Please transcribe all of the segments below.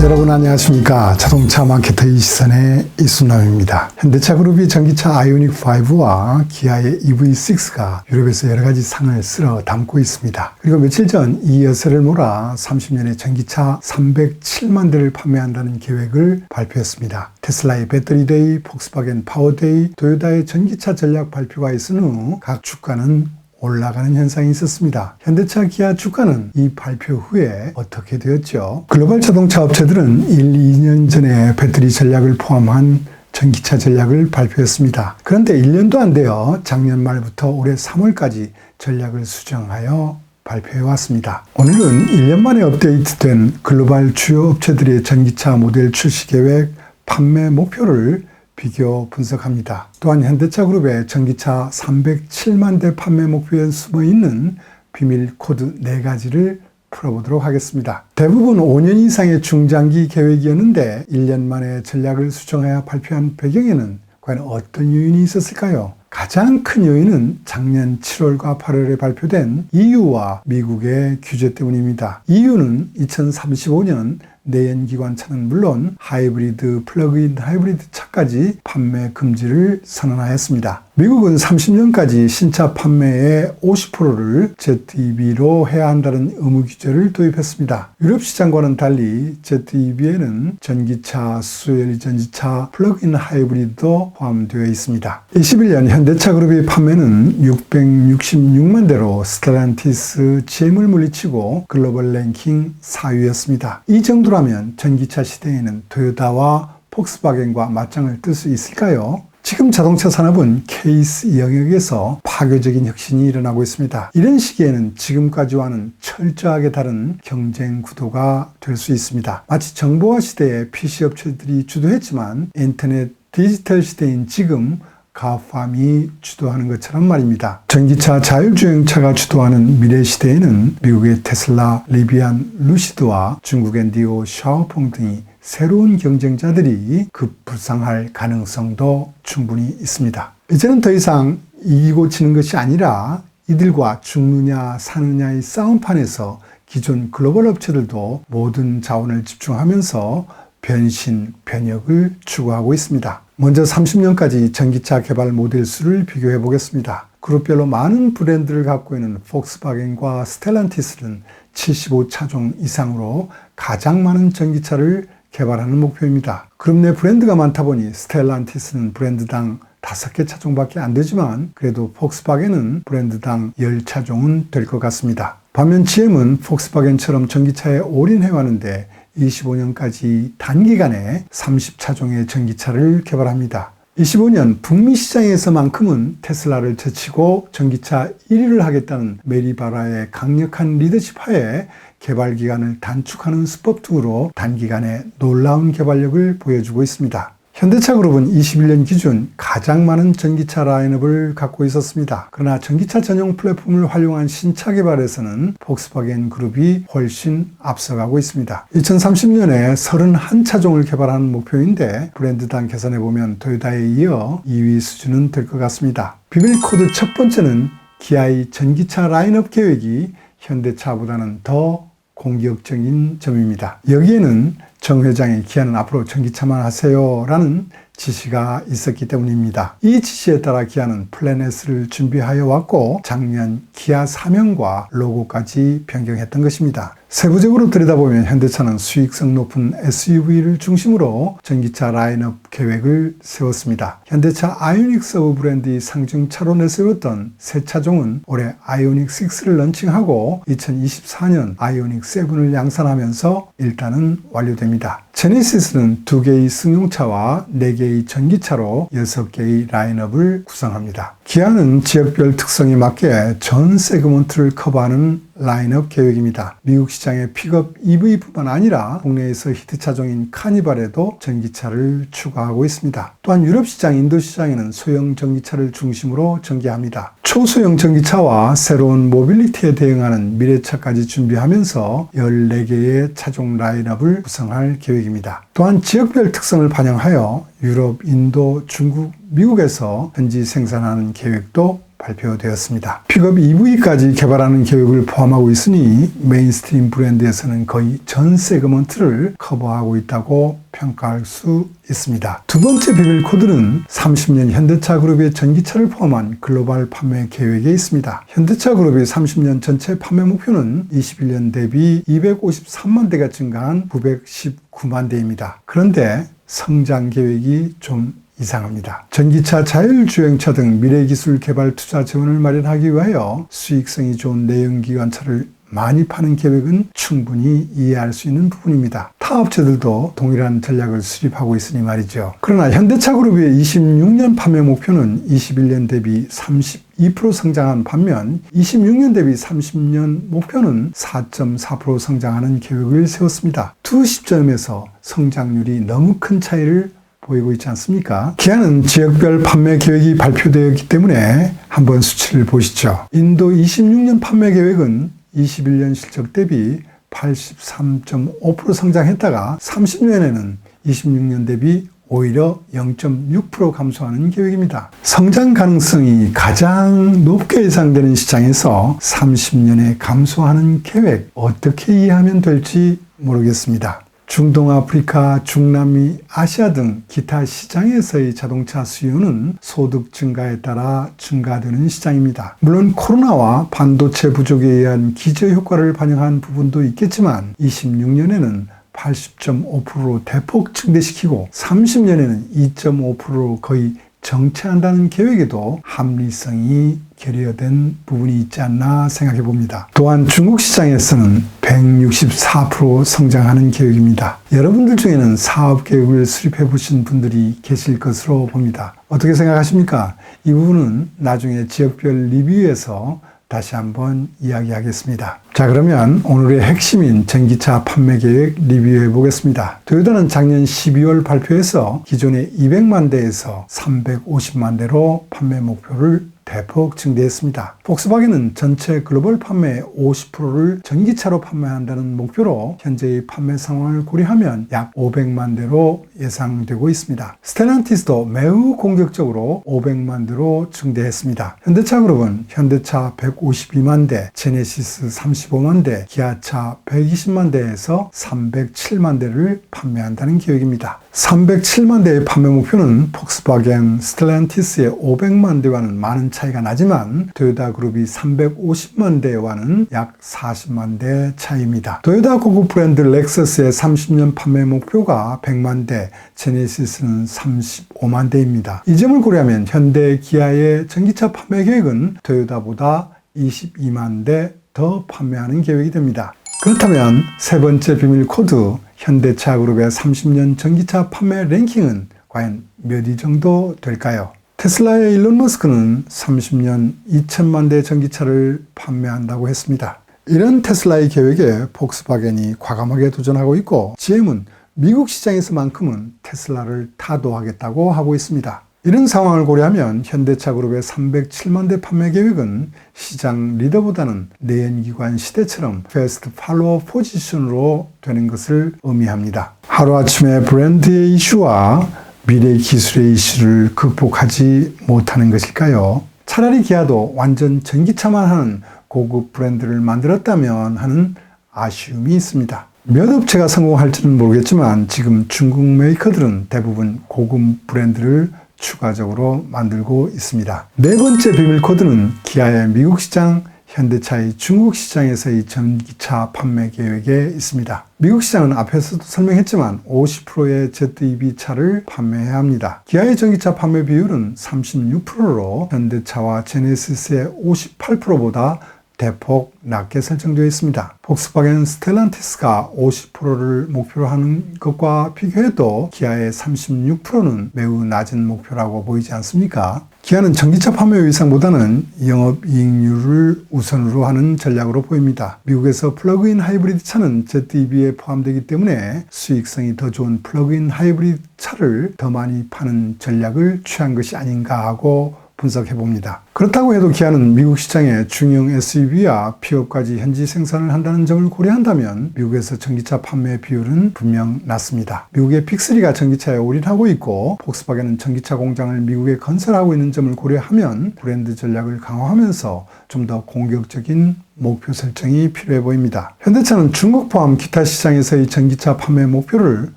여러분 안녕하십니까. 자동차 마케터의 시선의 이순남입니다. 현대차 그룹이 전기차 아이오닉 5와 기아의 EV6가 유럽에서 여러 가지 상을 쓸어 담고 있습니다. 그리고 며칠 전 이 여세를 몰아 30년에 전기차 307만 대를 판매한다는 계획을 발표했습니다. 테슬라의 배터리데이, 폭스바겐 파워데이, 토요타의 전기차 전략 발표가 있은 후 각 주가는 올라가는 현상이 있었습니다. 현대차, 기아 주가는 이 발표 후에 어떻게 되었죠? 글로벌 자동차 업체들은 2년 전에 배터리 전략을 포함한 전기차 전략을 발표했습니다. 그런데 1년도 안 되어 작년 말부터 올해 3월까지 전략을 수정하여 발표해 왔습니다. 오늘은 1년 만에 업데이트된 글로벌 주요 업체들의 전기차 모델 출시 계획, 판매 목표를 비교 분석합니다. 또한 현대차 그룹의 전기차 307만 대 판매 목표에 숨어 있는 비밀 코드 4가지를 풀어보도록 하겠습니다. 대부분 5년 이상의 중장기 계획이었는데 1년 만에 전략을 수정하여 발표한 배경에는 과연 어떤 요인이 있었을까요? 가장 큰 요인은 작년 7월과 8월에 발표된 EU와 미국의 규제 때문입니다. EU는 2035년 내연기관차는 물론 하이브리드, 플러그인 하이브리드 차까지 판매 금지를 선언하였습니다. 미국은 30년까지 신차 판매의 50%를 ZEV로 해야 한다는 의무 규제를 도입했습니다. 유럽 시장과는 달리 ZEV에는 전기차, 수소연료 전지차, 플러그인 하이브리드도 포함되어 있습니다. 21년 현대차 그룹의 판매는 666만 대로 스텔란티스, GM을 물리치고 글로벌 랭킹 4위였습니다. 이 정도라면 전기차 시대에는 토요타와 폭스바겐과 맞짱을 뜰 수 있을까요? 지금 자동차 산업은 케이스 영역에서 파괴적인 혁신이 일어나고 있습니다. 이런 시기에는 지금까지와는 철저하게 다른 경쟁 구도가 될 수 있습니다. 마치 정보화 시대에 PC 업체들이 주도했지만 인터넷 디지털 시대인 지금 가팜이 주도하는 것처럼 말입니다. 전기차 자율주행차가 주도하는 미래 시대에는 미국의 테슬라, 리비안, 루시드와 중국의 니오, 샤오펑 등이 새로운 경쟁자들이 급부상할 가능성도 충분히 있습니다. 이제는 더 이상 이기고 지는 것이 아니라 이들과 죽느냐 사느냐의 싸움판에서 기존 글로벌 업체들도 모든 자원을 집중하면서 변신, 변혁을 추구하고 있습니다. 먼저 30년까지 전기차 개발 모델 수를 비교해 보겠습니다. 그룹별로 많은 브랜드를 갖고 있는 폭스바겐과 스텔란티스는 75차종 이상으로 가장 많은 전기차를 개발하는 목표입니다. 그룹 내 브랜드가 많다 보니 스텔란티스는 브랜드당 5개 차종밖에 안 되지만 그래도 폭스바겐은 브랜드당 10차종은 될 것 같습니다. 반면 GM은 폭스바겐처럼 전기차에 올인해왔는데 25년까지 단기간에 30차종의 전기차를 개발합니다. 25년 북미 시장에서만큼은 테슬라를 제치고 전기차 1위를 하겠다는 메리바라의 강력한 리더십 하에 개발 기간을 단축하는 수법 등으로 단기간에 놀라운 개발력을 보여주고 있습니다. 현대차 그룹은 21년 기준 가장 많은 전기차 라인업을 갖고 있었습니다. 그러나 전기차 전용 플랫폼을 활용한 신차 개발에서는 폭스바겐 그룹이 훨씬 앞서가고 있습니다. 2030년에 31차종을 개발하는 목표인데 브랜드당 계산해보면 토요타에 이어 2위 수준은 될 것 같습니다. 비밀 코드 첫 번째는 기아의 전기차 라인업 계획이 현대차보다는 더 공격적인 점입니다. 여기에는 정 회장이 기아는 앞으로 전기차만 하세요 라는 지시가 있었기 때문입니다. 이 지시에 따라 기아는 플랜 S를 준비하여 왔고 작년 기아 사명과 로고까지 변경했던 것입니다. 세부적으로 들여다보면 현대차는 수익성 높은 SUV를 중심으로 전기차 라인업 계획을 세웠습니다. 현대차 아이오닉 서브 브랜드의 상징차로 내세웠던 새 차종은 올해 아이오닉 6를 런칭하고 2024년 아이오닉 7을 양산하면서 일단은 완료됩니다. 제네시스는 2개의 승용차와 4개의 전기차로 6개의 라인업을 구성합니다. 기아는 지역별 특성에 맞게 전 세그먼트를 커버하는 라인업 계획입니다. 미국 시장의 픽업 EV뿐만 아니라 국내에서 히트 차종인 카니발에도 전기차를 추가하고 있습니다. 또한 유럽 시장, 인도 시장에는 소형 전기차를 중심으로 전개합니다. 초소형 전기차와 새로운 모빌리티에 대응하는 미래차까지 준비하면서 14개의 차종 라인업을 구성할 계획입니다. 또한 지역별 특성을 반영하여 유럽, 인도, 중국, 미국에서 현지 생산하는 계획도 발표되었습니다. 픽업 EV까지 개발하는 계획을 포함하고 있으니 메인스트림 브랜드에서는 거의 전 세그먼트를 커버하고 있다고 평가할 수 있습니다. 두 번째 비밀 코드는 30년 현대차 그룹의 전기차를 포함한 글로벌 판매 계획에 있습니다. 현대차 그룹의 30년 전체 판매 목표는 21년 대비 253만 대가 증가한 919만 대입니다. 그런데 성장 계획이 좀 이상합니다. 전기차, 자율주행차 등 미래기술 개발 투자 지원을 마련하기 위하여 수익성이 좋은 내연기관차를 많이 파는 계획은 충분히 이해할 수 있는 부분입니다. 타 업체들도 동일한 전략을 수립하고 있으니 말이죠. 그러나 현대차그룹의 26년 판매 목표는 21년 대비 32% 성장한 반면 26년 대비 30년 목표는 4.4% 성장하는 계획을 세웠습니다. 두 시점에서 성장률이 너무 큰 차이를 보이고 있지 않습니까? 기아는 지역별 판매 계획이 발표되었기 때문에 한번 수치를 보시죠. 인도 26년 판매 계획은 21년 실적 대비 83.5% 성장했다가 30년에는 26년 대비 오히려 0.6% 감소하는 계획입니다. 성장 가능성이 가장 높게 예상되는 시장에서 30년에 감소하는 계획, 어떻게 이해하면 될지 모르겠습니다. 중동, 아프리카, 중남미, 아시아 등 기타 시장에서의 자동차 수요는 소득 증가에 따라 증가되는 시장입니다. 물론 코로나와 반도체 부족에 의한 기저효과를 반영한 부분도 있겠지만 26년에는 80.5%로 대폭 증대시키고 30년에는 2.5%로 거의 정체한다는 계획에도 합리성이 결여된 부분이 있지 않나 생각해 봅니다. 또한 중국 시장에서는 164% 성장하는 계획입니다. 여러분들 중에는 사업 계획을 수립해 보신 분들이 계실 것으로 봅니다. 어떻게 생각하십니까? 이 부분은 나중에 지역별 리뷰에서 다시 한번 이야기하겠습니다. 자, 그러면 오늘의 핵심인 전기차 판매 계획 리뷰해 보겠습니다. 토요타는 작년 12월 발표해서 기존의 200만 대에서 350만 대로 판매 목표를 대폭 증대했습니다. 폭스바겐은 전체 글로벌 판매의 50%를 전기차로 판매한다는 목표로 현재의 판매 상황을 고려하면 약 500만 대로 예상되고 있습니다. 스텔란티스도 매우 공격적으로 500만 대로 증대했습니다. 현대차그룹은 현대차 152만 대, 제네시스 35만 대, 기아차 120만 대에서 307만 대를 판매한다는 계획입니다. 307만 대의 판매 목표는 폭스바겐, 스텔란티스의 500만 대와는 많은 차이가 나지만 토요타 그룹이 350만 대와는 약 40만 대 차이입니다. 토요타 고급 브랜드 렉서스의 30년 판매 목표가 100만 대, 제네시스는 35만 대입니다. 이 점을 고려하면 현대, 기아의 전기차 판매 계획은 토요타보다 22만 대 더 판매하는 계획이 됩니다. 그렇다면 세 번째 비밀 코드, 현대차 그룹의 30년 전기차 판매 랭킹은 과연 몇 위 정도 될까요? 테슬라의 일론 머스크는 30년 2천만 대 전기차를 판매한다고 했습니다. 이런 테슬라의 계획에 폭스바겐이 과감하게 도전하고 있고 GM은 미국 시장에서만큼은 테슬라를 타도하겠다고 하고 있습니다. 이런 상황을 고려하면 현대차 그룹의 307만 대 판매 계획은 시장 리더보다는 내연기관 시대처럼 패스트 팔로워 포지션으로 되는 것을 의미합니다. 하루아침에 브랜드의 이슈와 미래 기술의 이슈를 극복하지 못하는 것일까요? 차라리 기아도 완전 전기차만 하는 고급 브랜드를 만들었다면 하는 아쉬움이 있습니다. 몇 업체가 성공할지는 모르겠지만 지금 중국 메이커들은 대부분 고급 브랜드를 추가적으로 만들고 있습니다. 네 번째 비밀 코드는 기아의 미국 시장, 현대차의 중국 시장에서의 전기차 판매 계획에 있습니다. 미국 시장은 앞에서도 설명했지만 50%의 ZEV 차를 판매해야 합니다. 기아의 전기차 판매 비율은 36%로 현대차와 제네시스의 58%보다 대폭 낮게 설정되어 있습니다. 폭스바겐 스텔란티스가 50%를 목표로 하는 것과 비교해도 기아의 36%는 매우 낮은 목표라고 보이지 않습니까? 기아는 전기차 판매 위상보다는 영업이익률을 우선으로 하는 전략으로 보입니다. 미국에서 플러그인 하이브리드 차는 ZEV에 포함되기 때문에 수익성이 더 좋은 플러그인 하이브리드 차를 더 많이 파는 전략을 취한 것이 아닌가 하고 분석해봅니다. 그렇다고 해도 기아는 미국 시장에 중형 SUV와 픽업까지 현지 생산을 한다는 점을 고려한다면 미국에서 전기차 판매 비율은 분명 낮습니다. 미국의 픽3가 전기차에 올인하고 있고 폭스바겐은 전기차 공장을 미국에 건설하고 있는 점을 고려하면 브랜드 전략을 강화하면서 좀 더 공격적인 목표 설정이 필요해 보입니다. 현대차는 중국 포함 기타 시장에서의 전기차 판매 목표를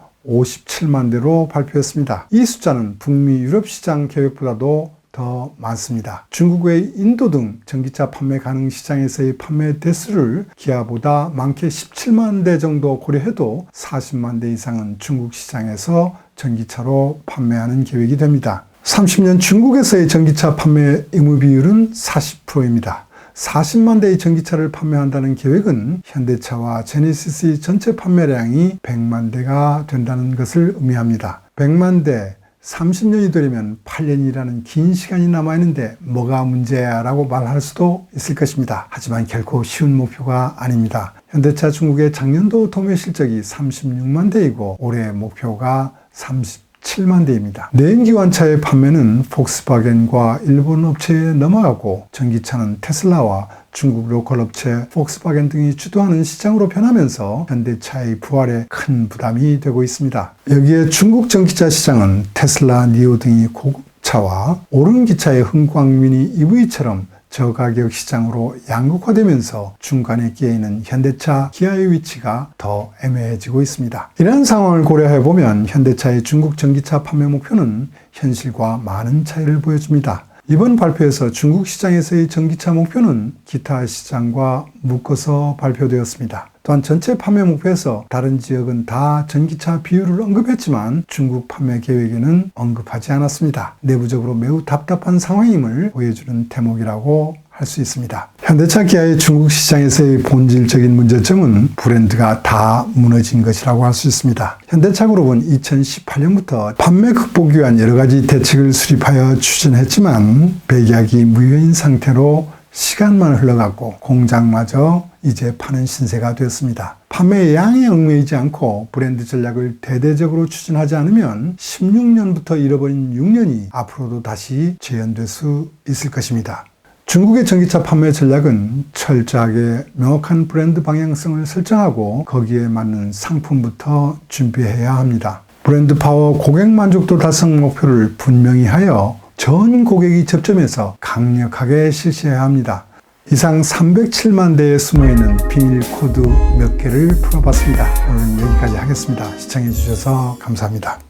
57만 대로 발표했습니다. 이 숫자는 북미 유럽 시장 계획보다도 더 많습니다. 중국 외 인도 등 전기차 판매 가능 시장에서의 판매 대수를 기아보다 많게 17만 대 정도 고려해도 40만 대 이상은 중국 시장에서 전기차로 판매하는 계획이 됩니다. 30년 중국에서의 전기차 판매 의무 비율은 40%입니다. 40만 대의 전기차를 판매한다는 계획은 현대차와 제네시스의 전체 판매량이 100만 대가 된다는 것을 의미합니다. 100만 대, 30년이 되려면 8년이라는 긴 시간이 남아있는데 뭐가 문제야 라고 말할 수도 있을 것입니다. 하지만 결코 쉬운 목표가 아닙니다. 현대차 중국의 작년도 도매 실적이 36만 대이고 올해 목표가 37만 대입니다. 내연기관차의 판매는 폭스바겐과 일본 업체에 넘어가고 전기차는 테슬라와 중국 로컬 업체 폭스바겐 등이 주도하는 시장으로 변하면서 현대차의 부활에 큰 부담이 되고 있습니다. 여기에 중국 전기차 시장은 테슬라, 니오 등이 고급차와 오른 기차의 흥광미니 EV처럼 저가격 시장으로 양극화되면서 중간에 끼어있는 현대차, 기아의 위치가 더 애매해지고 있습니다. 이러한 상황을 고려해보면 현대차의 중국 전기차 판매 목표는 현실과 많은 차이를 보여줍니다. 이번 발표에서 중국 시장에서의 전기차 목표는 기타 시장과 묶어서 발표되었습니다. 또한 전체 판매 목표에서 다른 지역은 다 전기차 비율을 언급했지만 중국 판매 계획에는 언급하지 않았습니다. 내부적으로 매우 답답한 상황임을 보여주는 대목이라고 할 수 있습니다. 현대차 기아의 중국 시장에서의 본질적인 문제점은 브랜드가 다 무너진 것이라고 할 수 있습니다. 현대차 그룹은 2018년부터 판매 극복 위한 여러 가지 대책을 수립하여 추진했지만 백약이 무효인 상태로 시간만 흘러갔고 공장마저 이제 파는 신세가 되었습니다. 판매 양에 얽매이지 않고 브랜드 전략을 대대적으로 추진하지 않으면 16년부터 잃어버린 6년이 앞으로도 다시 재현될 수 있을 것입니다. 중국의 전기차 판매 전략은 철저하게 명확한 브랜드 방향성을 설정하고 거기에 맞는 상품부터 준비해야 합니다. 브랜드 파워 고객 만족도 달성 목표를 분명히 하여 전 고객이 접점해서 강력하게 실시해야 합니다. 이상 307만 대에 숨어있는 비밀 코드 몇 개를 풀어봤습니다. 오늘은 여기까지 하겠습니다. 시청해 주셔서 감사합니다.